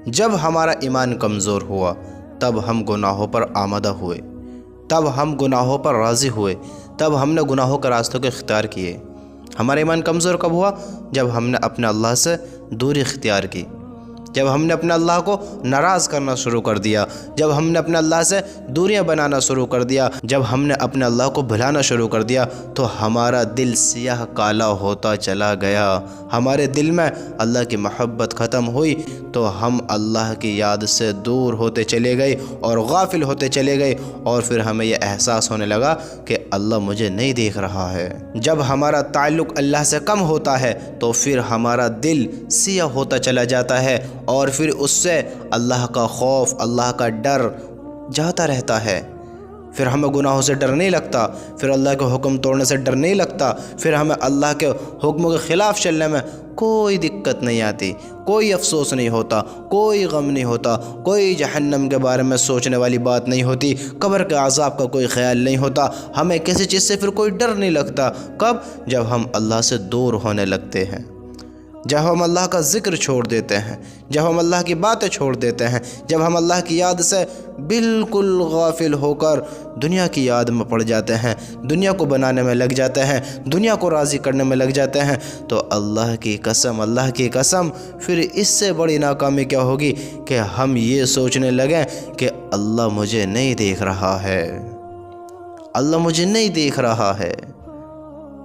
جب ہمارا ایمان کمزور ہوا تب ہم گناہوں پر آمادہ ہوئے، تب ہم گناہوں پر راضی ہوئے، تب ہم نے گناہوں کے راستوں کو اختیار کیے۔ ہمارا ایمان کمزور کب ہوا؟ جب ہم نے اپنے اللہ سے دوری اختیار کی، جب ہم نے اپنے اللہ کو ناراض کرنا شروع کر دیا، جب ہم نے اپنے اللہ سے دوریاں بنانا شروع کر دیا، جب ہم نے اپنے اللہ کو بھلانا شروع کر دیا تو ہمارا دل سیاہ کالا ہوتا چلا گیا۔ ہمارے دل میں اللہ کی محبت ختم ہوئی تو ہم اللہ کی یاد سے دور ہوتے چلے گئے اور غافل ہوتے چلے گئے، اور پھر ہمیں یہ احساس ہونے لگا کہ اللہ مجھے نہیں دیکھ رہا ہے۔ جب ہمارا تعلق اللہ سے کم ہوتا ہے تو پھر ہمارا دل سیاہ ہوتا چلا جاتا ہے، اور پھر اس سے اللہ کا خوف، اللہ کا ڈر جاتا رہتا ہے۔ پھر ہمیں گناہوں سے ڈر نہیں لگتا، پھر اللہ کے حکم توڑنے سے ڈر نہیں لگتا، پھر ہمیں اللہ کے حکموں کے خلاف چلنے میں کوئی دقت نہیں آتی، کوئی افسوس نہیں ہوتا، کوئی غم نہیں ہوتا، کوئی جہنم کے بارے میں سوچنے والی بات نہیں ہوتی، قبر کے عذاب کا کوئی خیال نہیں ہوتا، ہمیں کسی چیز سے پھر کوئی ڈر نہیں لگتا۔ کب؟ جب ہم اللہ سے دور ہونے لگتے ہیں، جب ہم اللہ کا ذکر چھوڑ دیتے ہیں، جب ہم اللہ کی باتیں چھوڑ دیتے ہیں، جب ہم اللہ کی یاد سے بالکل غافل ہو کر دنیا کی یاد میں پڑ جاتے ہیں، دنیا کو بنانے میں لگ جاتے ہیں، دنیا کو راضی کرنے میں لگ جاتے ہیں، تو اللہ کی قسم پھر اس سے بڑی ناکامی کیا ہوگی کہ ہم یہ سوچنے لگیں کہ اللہ مجھے نہیں دیکھ رہا ہے، اللہ مجھے نہیں دیکھ رہا ہے۔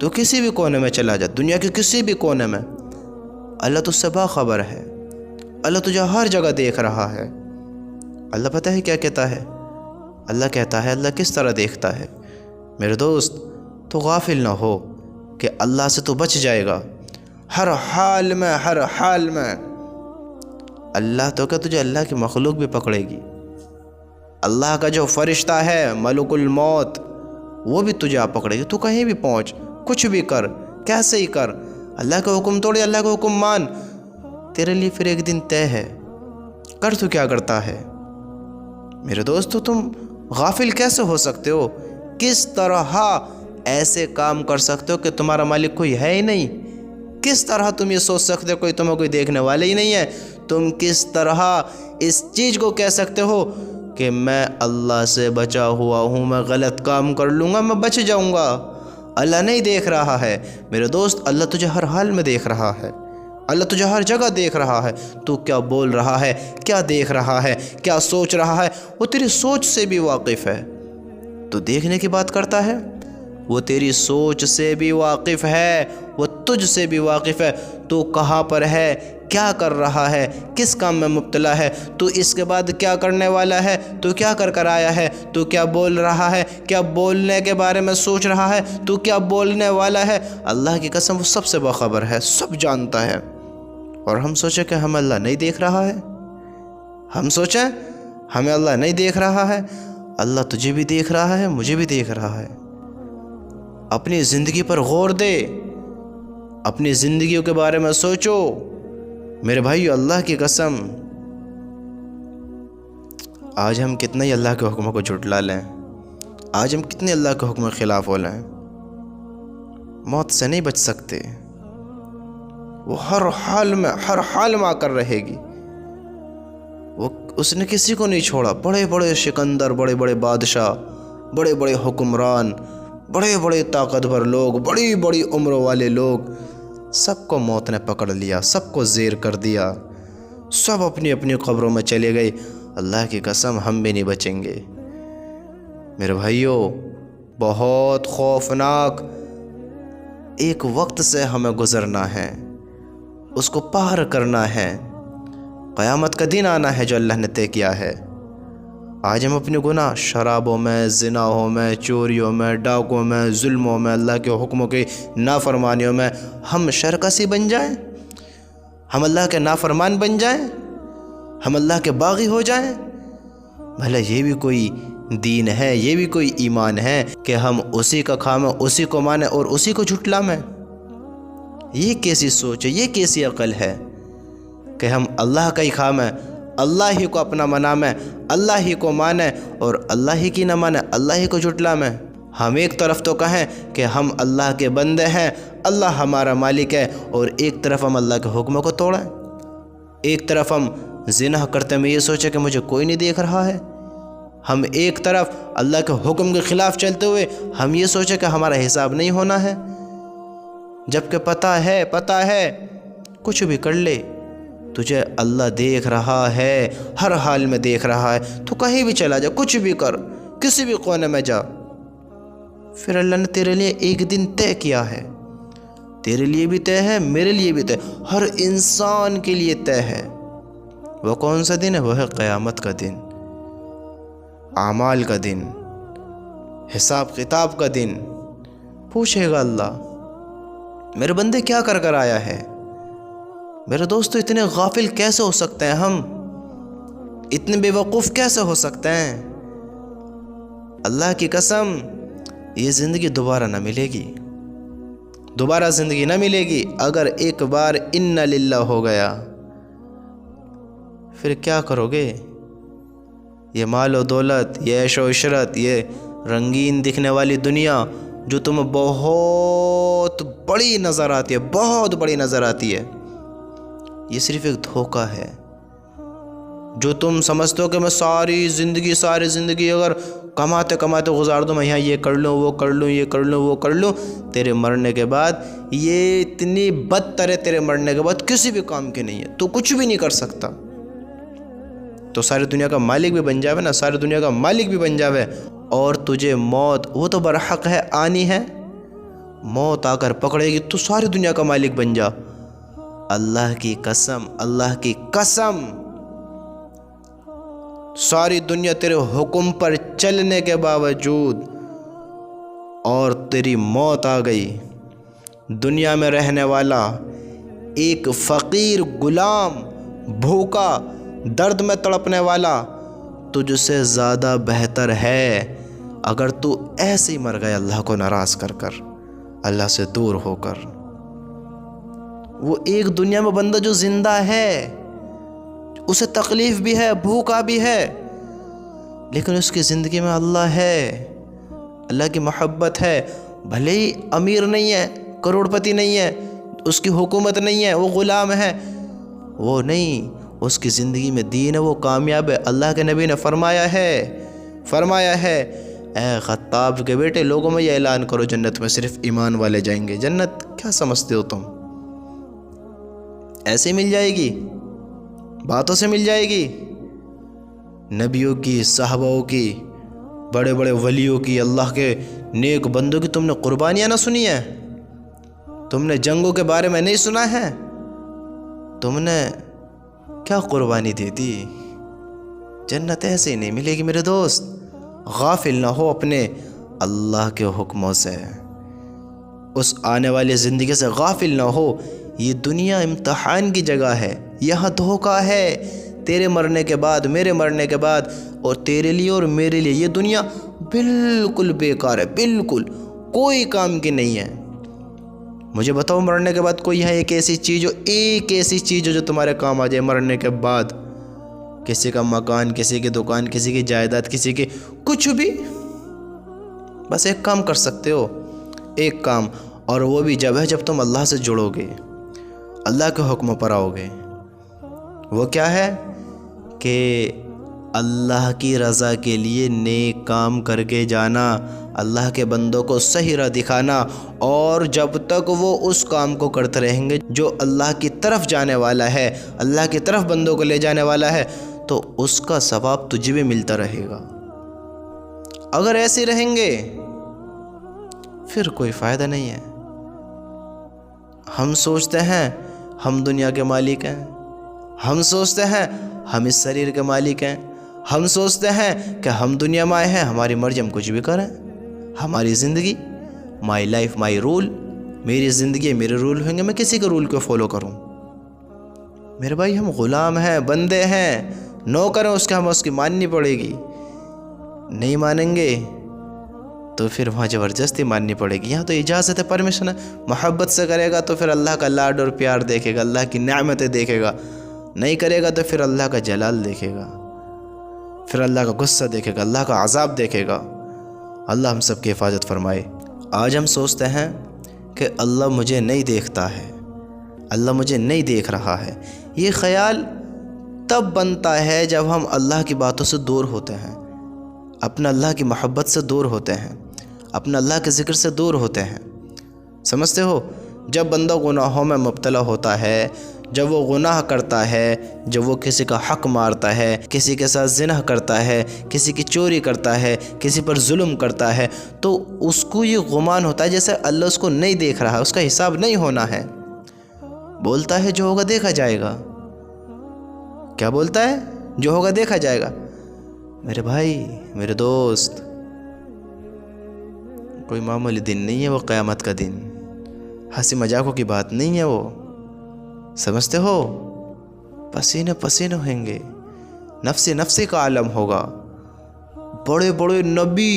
تو کسی بھی کونے میں چلا جا، دنیا کے کسی بھی کونے میں، اللہ تجھ سے باخبر ہے، اللہ تجھے ہر جگہ دیکھ رہا ہے۔ اللہ پتہ ہے کیا کہتا ہے؟ اللہ کہتا ہے اللہ کس طرح دیکھتا ہے؟ میرے دوست، تو غافل نہ ہو کہ اللہ سے تو بچ جائے گا ہر حال میں، ہر حال میں۔ اللہ تو کہ تجھے اللہ کی مخلوق بھی پکڑے گی، اللہ کا جو فرشتہ ہے ملک الموت وہ بھی تجھے آپ پکڑے گی۔ تو کہیں بھی پہنچ، کچھ بھی کر، کیسے ہی کر، اللہ کا حکم توڑ، اللہ کا حکم مان، تیرے لیے پھر ایک دن طے ہے۔ کر تو کیا کرتا ہے؟ میرے دوستو، تم غافل کیسے ہو سکتے ہو؟ کس طرح ایسے کام کر سکتے ہو کہ تمہارا مالک کوئی ہے ہی نہیں؟ کس طرح تم یہ سوچ سکتے ہو تمہیں کوئی دیکھنے والے ہی نہیں ہے؟ تم کس طرح اس چیز کو کہہ سکتے ہو کہ میں اللہ سے بچا ہوا ہوں، میں غلط کام کر لوں گا، میں بچ جاؤں گا، اللہ نہیں دیکھ رہا ہے؟ میرے دوست، اللہ تجھے ہر حال میں دیکھ رہا ہے، اللہ تجھے ہر جگہ دیکھ رہا ہے۔ تو کیا بول رہا ہے، کیا دیکھ رہا ہے، کیا سوچ رہا ہے، وہ تیری سوچ سے بھی واقف ہے۔ تو دیکھنے کی بات کرتا ہے، وہ تیری سوچ سے بھی واقف ہے، وہ تجھ سے بھی واقف ہے۔ تو کہاں پر ہے، کیا کر رہا ہے، کس کام میں مبتلا ہے، تو اس کے بعد کیا کرنے والا ہے، تو کیا کر کر آیا ہے، تو کیا بول رہا ہے، کیا بولنے کے بارے میں سوچ رہا ہے، تو کیا بولنے والا ہے، اللہ کی قسم وہ سب سے باخبر ہے، سب جانتا ہے۔ اور ہم سوچیں کہ ہمیں اللہ نہیں دیکھ رہا ہے، ہم سوچیں ہمیں اللہ نہیں دیکھ رہا ہے۔ اللہ تجھے بھی دیکھ رہا ہے، مجھے بھی دیکھ رہا ہے۔ اپنی زندگی پر غور دے، اپنی زندگیوں کے بارے میں سوچو۔ میرے بھائیو، اللہ کی قسم، آج ہم کتنے ہی اللہ کے حکموں کو جھٹلا لیں، آج ہم کتنے اللہ کے حکم کے خلاف ہو لیں، موت سے نہیں بچ سکتے، وہ ہر حال میں آ کر رہے گی۔ اس نے کسی کو نہیں چھوڑا، بڑے بڑے سکندر، بڑے بڑے بادشاہ، بڑے بڑے حکمران، بڑے بڑے طاقتور لوگ، بڑی بڑی عمر والے لوگ، سب کو موت نے پکڑ لیا، سب کو زیر کر دیا، سب اپنی اپنی قبروں میں چلے گئے۔ اللہ کی قسم ہم بھی نہیں بچیں گے۔ میرے بھائیوں، بہت خوفناک ایک وقت سے ہمیں گزرنا ہے، اس کو پار کرنا ہے، قیامت کا دن آنا ہے جو اللہ نے طے کیا ہے۔ آج ہم اپنے گناہ، شرابوں میں، زناؤں میں، چوریوں میں، ڈاکوں میں، ظلموں میں، اللہ کے حکموں کی نافرمانیوں میں ہم شرکسی بن جائیں، ہم اللہ کے نافرمان بن جائیں، ہم اللہ کے باغی ہو جائیں۔ بھلا یہ بھی کوئی دین ہے، یہ بھی کوئی ایمان ہے کہ ہم اسی کا کھائیں، اسی کو مانیں اور اسی کو جھٹلائیں؟ یہ کیسی سوچ ہے، یہ کیسی عقل ہے کہ ہم اللہ کا ہی کھائیں، اللہ ہی کو اپنا منامیں، اللہ ہی کو مانیں اور اللہ ہی کی نہ مانیں، اللہ ہی کو جھٹلائیں؟ ہم ایک طرف تو کہیں کہ ہم اللہ کے بندے ہیں، اللہ ہمارا مالک ہے، اور ایک طرف ہم اللہ کے حکموں کو توڑیں، ایک طرف ہم زنا کرتے میں یہ سوچے کہ مجھے کوئی نہیں دیکھ رہا ہے. ہم ایک طرف اللہ کے حکم کے خلاف چلتے ہوئے ہم یہ سوچے کہ ہمارا حساب نہیں ہونا ہے، جبکہ پتہ ہے کچھ بھی کر لے تجھے اللہ دیکھ رہا ہے، ہر حال میں دیکھ رہا ہے. تو کہیں بھی چلا جا، کچھ بھی کر، کسی بھی کونے میں جا، پھر اللہ نے تیرے لیے ایک دن طے کیا ہے. تیرے لیے بھی طے ہے، میرے لیے بھی طے، ہر انسان کے لیے طے ہے. وہ کون سا دن ہے؟ وہ ہے قیامت کا دن، اعمال کا دن، حساب کتاب کا دن. پوچھے گا اللہ میرے بندے کیا کر کر آیا ہے. میرے دوستو اتنے غافل کیسے ہو سکتے ہیں ہم، اتنے بے وقوف کیسے ہو سکتے ہیں. اللہ کی قسم یہ زندگی دوبارہ نہ ملے گی، دوبارہ زندگی نہ ملے گی. اگر ایک بار انا للہ ہو گیا پھر کیا کرو گے؟ یہ مال و دولت، یہ عیش و عشرت، یہ رنگین دکھنے والی دنیا جو تمہیں بہت بڑی نظر آتی ہے، بہت بڑی نظر آتی ہے، یہ صرف ایک دھوکہ ہے. جو تم سمجھتے ہو کہ میں ساری زندگی اگر کماتے گزار دوں، میں یہاں یہ کر لوں، وہ کر لوں، یہ کر لوں، وہ کر لوں، تیرے مرنے کے بعد یہ اتنی بدتر ہے، تیرے مرنے کے بعد کسی بھی کام کی نہیں ہے، تو کچھ بھی نہیں کر سکتا. تو ساری دنیا کا مالک بھی بن جاوے نا، ساری دنیا کا مالک بھی بن جاوے، اور تجھے موت وہ تو برحق ہے، آنی ہے، موت آ کر پکڑے گی تو ساری دنیا کا مالک بن جا. اللہ کی قسم ساری دنیا تیرے حکم پر چلنے کے باوجود اور تیری موت آ گئی، دنیا میں رہنے والا ایک فقیر غلام، بھوکا، درد میں تڑپنے والا تجھ سے زیادہ بہتر ہے اگر تو ایسے ہی مر گیا اللہ کو ناراض کر کر، اللہ سے دور ہو کر. وہ ایک دنیا میں بندہ جو زندہ ہے، اسے تکلیف بھی ہے، بھوکا بھی ہے، لیکن اس کی زندگی میں اللہ ہے، اللہ کی محبت ہے. بھلے ہی امیر نہیں ہے، کروڑ پتی نہیں ہے، اس کی حکومت نہیں ہے، وہ غلام ہے، وہ نہیں، اس کی زندگی میں دین ہے، وہ کامیاب ہے. اللہ کے نبی نے فرمایا ہے اے خطاب کے بیٹے، لوگوں میں یہ اعلان کرو جنت میں صرف ایمان والے جائیں گے. جنت کیا سمجھتے ہو تم؟ ایسے مل جائے گی؟ باتوں سے مل جائے گی؟ نبیوں کی، صحابوں کی، بڑے بڑے ولیوں کی، اللہ کے نیک بندوں کی تم نے قربانیاں نہ سنی ہیں؟ تم نے جنگوں کے بارے میں نہیں سنا ہے؟ تم نے کیا قربانی دی تھی؟ جنت ایسے ہی نہیں ملے گی میرے دوست. غافل نہ ہو اپنے اللہ کے حکموں سے، اس آنے والی زندگی سے غافل نہ ہو. یہ دنیا امتحان کی جگہ ہے، یہاں دھوکہ ہے. تیرے مرنے کے بعد، میرے مرنے کے بعد، اور تیرے لیے اور میرے لیے یہ دنیا بالکل بیکار ہے، بالکل کوئی کام کی نہیں ہے. مجھے بتاؤ مرنے کے بعد کوئی ہے ایک ایسی چیز ہو جو تمہارے کام آ جائے مرنے کے بعد؟ کسی کا مکان، کسی کی دکان، کسی کی جائیداد، کسی کی کچھ بھی. بس ایک کام کر سکتے ہو، ایک کام، اور وہ بھی جب تم اللہ سے جڑو گے، اللہ کے حکم پر آؤ گے. وہ کیا ہے کہ اللہ کی رضا کے لیے نیک کام کر کے جانا، اللہ کے بندوں کو صحیح راہ دکھانا، اور جب تک وہ اس کام کو کرتے رہیں گے جو اللہ کی طرف جانے والا ہے، اللہ کی طرف بندوں کو لے جانے والا ہے، تو اس کا ثواب تجھے بھی ملتا رہے گا. اگر ایسے رہیں گے پھر کوئی فائدہ نہیں ہے. ہم سوچتے ہیں ہم دنیا کے مالک ہیں، ہم سوچتے ہیں ہم اس شریر کے مالک ہیں، ہم سوچتے ہیں کہ ہم دنیا میں آئے ہیں، ہماری مرضی ہم کچھ بھی کریں، ہماری زندگی، مائی لائف مائی رول، میری زندگی میرے رول ہوں گے، میں کسی کے رول کو فالو کروں. میرے بھائی ہم غلام ہیں، بندے ہیں، نوکر ہیں، اس کے ہم اس کی ماننی پڑے گی. نہیں مانیں گے تو پھر وہاں زبردستی ماننی پڑے گی. یہاں تو اجازت ہے، پرمیشن ہے. محبت سے کرے گا تو پھر اللہ کا لاڈ اور پیار دیکھے گا، اللہ کی نعمتیں دیکھے گا. نہیں کرے گا تو پھر اللہ کا جلال دیکھے گا، پھر اللہ کا غصہ دیکھے گا، اللہ کا عذاب دیکھے گا. اللہ ہم سب کی حفاظت فرمائے. آج ہم سوچتے ہیں کہ اللہ مجھے نہیں دیکھتا ہے، اللہ مجھے نہیں دیکھ رہا ہے. یہ خیال تب بنتا ہے جب ہم اللہ کی باتوں سے دور ہوتے ہیں، اپنا اللہ کی محبت سے دور ہوتے ہیں، اپنا اللہ کے ذکر سے دور ہوتے ہیں۔ سمجھتے ہو؟ جب بندہ گناہوں میں مبتلا ہوتا ہے، جب وہ گناہ کرتا ہے، جب وہ کسی کا حق مارتا ہے، کسی کے ساتھ زنا کرتا ہے، کسی کی چوری کرتا ہے، کسی پر ظلم کرتا ہے، تو اس کو یہ گمان ہوتا ہے جیسے اللہ اس کو نہیں دیکھ رہا ہے، اس کا حساب نہیں ہونا ہے۔ بولتا ہے جو ہوگا دیکھا جائے گا۔ کیا بولتا ہے؟ جو ہوگا دیکھا جائے گا۔ میرے بھائی، میرے دوست، کوئی معمولی دن نہیں ہے وہ قیامت کا دن، ہنسی مذاقوں کی بات نہیں ہے وہ، سمجھتے ہو؟ پسینے پسینے ہوئیں گے، نفسی نفسی کا عالم ہوگا، بڑے بڑے نبی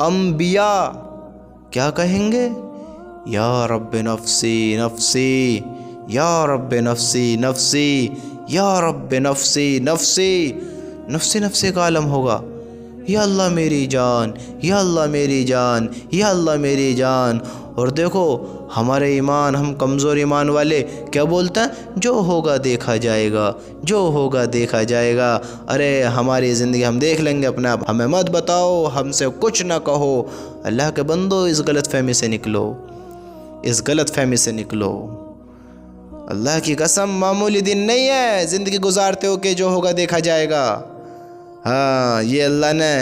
انبیاء کیا کہیں گے؟ یا رب نفسی نفسی، یا رب نفسی نفسی، یا رب نفسی نفسی، نفسی نفسی کا عالم ہوگا۔ یا اللہ میری جان، یا اللہ میری جان، یا اللہ میری جان۔ اور دیکھو ہمارے ایمان، ہم کمزور ایمان والے کیا بولتے ہیں؟ جو ہوگا دیکھا جائے گا، جو ہوگا دیکھا جائے گا۔ ارے ہماری زندگی ہم دیکھ لیں گے اپنے آپ، ہمیں مت بتاؤ، ہم سے کچھ نہ کہو۔ اللہ کے بندو، اس غلط فہمی سے نکلو، اس غلط فہمی سے نکلو۔ اللہ کی قسم معمولی دن نہیں ہے زندگی گزارتے ہو کہ جو ہوگا دیکھا جائے گا۔ ہاں، یہ اللہ نے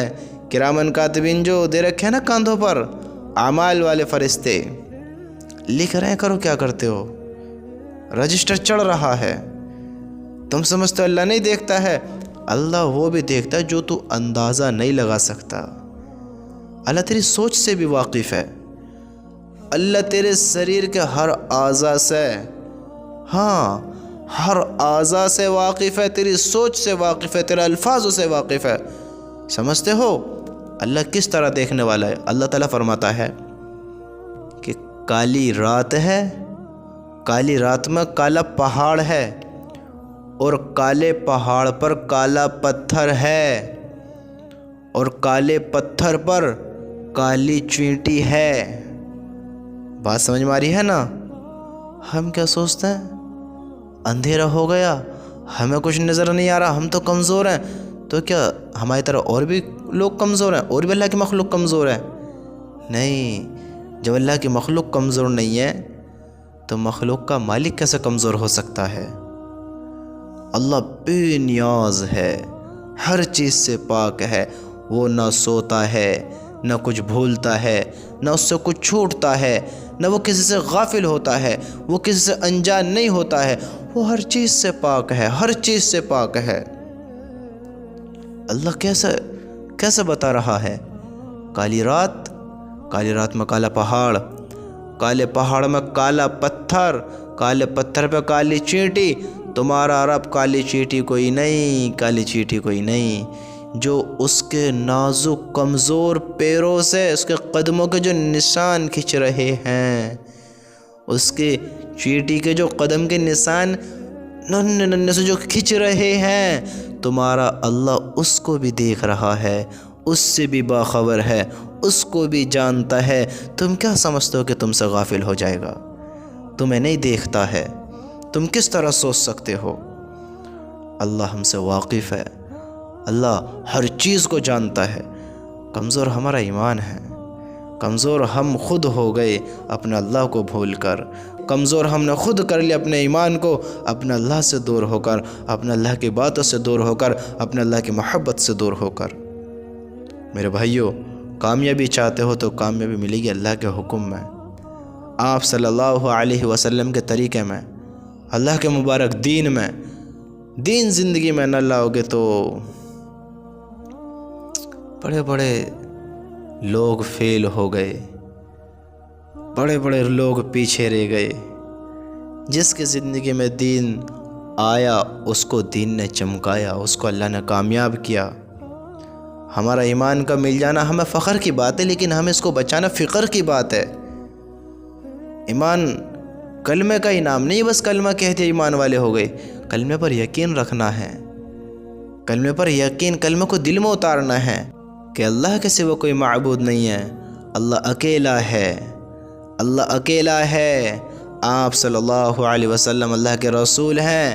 کرامن کاتبین جو دے رکھے ہیں نا کاندھوں پر، اعمال والے فرشتے لکھ رہے ہیں، کرو کیا کرتے ہو، رجسٹر چڑھ رہا ہے۔ تم سمجھتے ہو اللہ نہیں دیکھتا ہے؟ اللہ وہ بھی دیکھتا ہے جو تو اندازہ نہیں لگا سکتا۔ اللہ تیری سوچ سے بھی واقف ہے، اللہ تیرے شریر کے ہر اعضاء سے، ہاں ہر اعضاء سے واقف ہے، تیری سوچ سے واقف ہے، تیرے الفاظوں سے واقف ہے۔ سمجھتے ہو اللہ کس طرح دیکھنے والا ہے؟ اللہ تعالیٰ فرماتا ہے کہ کالی رات ہے، کالی رات میں کالا پہاڑ ہے، اور کالے پہاڑ پر کالا پتھر ہے، اور کالے پتھر پر کالی چینٹی ہے۔ بات سمجھ میں آ رہی ہے نا؟ ہم کیا سوچتے ہیں؟ اندھیرا ہو گیا، ہمیں کچھ نظر نہیں آ رہا، ہم تو کمزور ہیں۔ تو کیا ہماری طرح اور بھی لوگ کمزور ہیں؟ اور بھی اللہ کی مخلوق کمزور ہے؟ نہیں، جب اللہ کی مخلوق کمزور نہیں ہے تو مخلوق کا مالک کیسے کمزور ہو سکتا ہے؟ اللہ بے نیاز ہے، ہر چیز سے پاک ہے، وہ نہ سوتا ہے، نہ کچھ بھولتا ہے، نہ اس سے کچھ چھوٹتا ہے، نہ وہ کسی سے غافل ہوتا ہے، وہ کسی سے انجان نہیں ہوتا ہے، وہ ہر چیز سے پاک ہے، ہر چیز سے پاک ہے۔ اللہ کیسے بتا رہا ہے؟ کالی رات، کالی رات میں کالا پہاڑ، کالے پہاڑ میں کالا پتھر، کالے پتھر پہ کالی چینٹی۔ تمہارا رب کالی چینٹی کوئی نہیں، کالی چینٹی کوئی نہیں، جو اس کے نازک کمزور پیروں سے اس کے قدموں کے جو نشان کھنچ رہے ہیں، اس کے چینٹی کے جو قدم کے نشان ننھے ننھے سے جو کھنچ رہے ہیں، تمہارا اللہ اس کو بھی دیکھ رہا ہے، اس سے بھی باخبر ہے، اس کو بھی جانتا ہے۔ تم کیا سمجھتے ہو کہ تم سے غافل ہو جائے گا؟ تمہیں نہیں دیکھتا ہے، تم کس طرح سوچ سکتے ہو؟ اللہ ہم سے واقف ہے، اللہ ہر چیز کو جانتا ہے۔ کمزور ہمارا ایمان ہے، کمزور ہم خود ہو گئے اپنے اللہ کو بھول کر، کمزور ہم نے خود کر لیا اپنے ایمان کو، اپنے اللہ سے دور ہو کر، اپنے اللہ کی باتوں سے دور ہو کر، اپنے اللہ کی محبت سے دور ہو کر۔ میرے بھائیوں، کامیابی چاہتے ہو تو کامیابی ملے گی اللہ کے حکم میں، آپ صلی اللہ علیہ وسلم کے طریقے میں، اللہ کے مبارک دین میں۔ دین زندگی میں نہ لاؤ گے تو بڑے بڑے لوگ فیل ہو گئے، بڑے بڑے لوگ پیچھے رہ گئے۔ جس کی زندگی میں دین آیا اس کو دین نے چمکایا، اس کو اللہ نے کامیاب کیا۔ ہمارا ایمان کا مل جانا ہمیں فخر کی بات ہے، لیکن ہمیں اس کو بچانا فکر کی بات ہے۔ ایمان کلمے کا انعام نہیں، بس کلمہ کہتے ایمان والے ہو گئے۔ کلمے پر یقین رکھنا ہے، کلمے پر یقین، کلمے کو دل میں اتارنا ہے کہ اللہ کے سوا کوئی معبود نہیں ہے، اللہ اکیلا ہے، اللہ اکیلا ہے۔ آپ صلی اللہ علیہ وسلم اللہ کے رسول ہیں،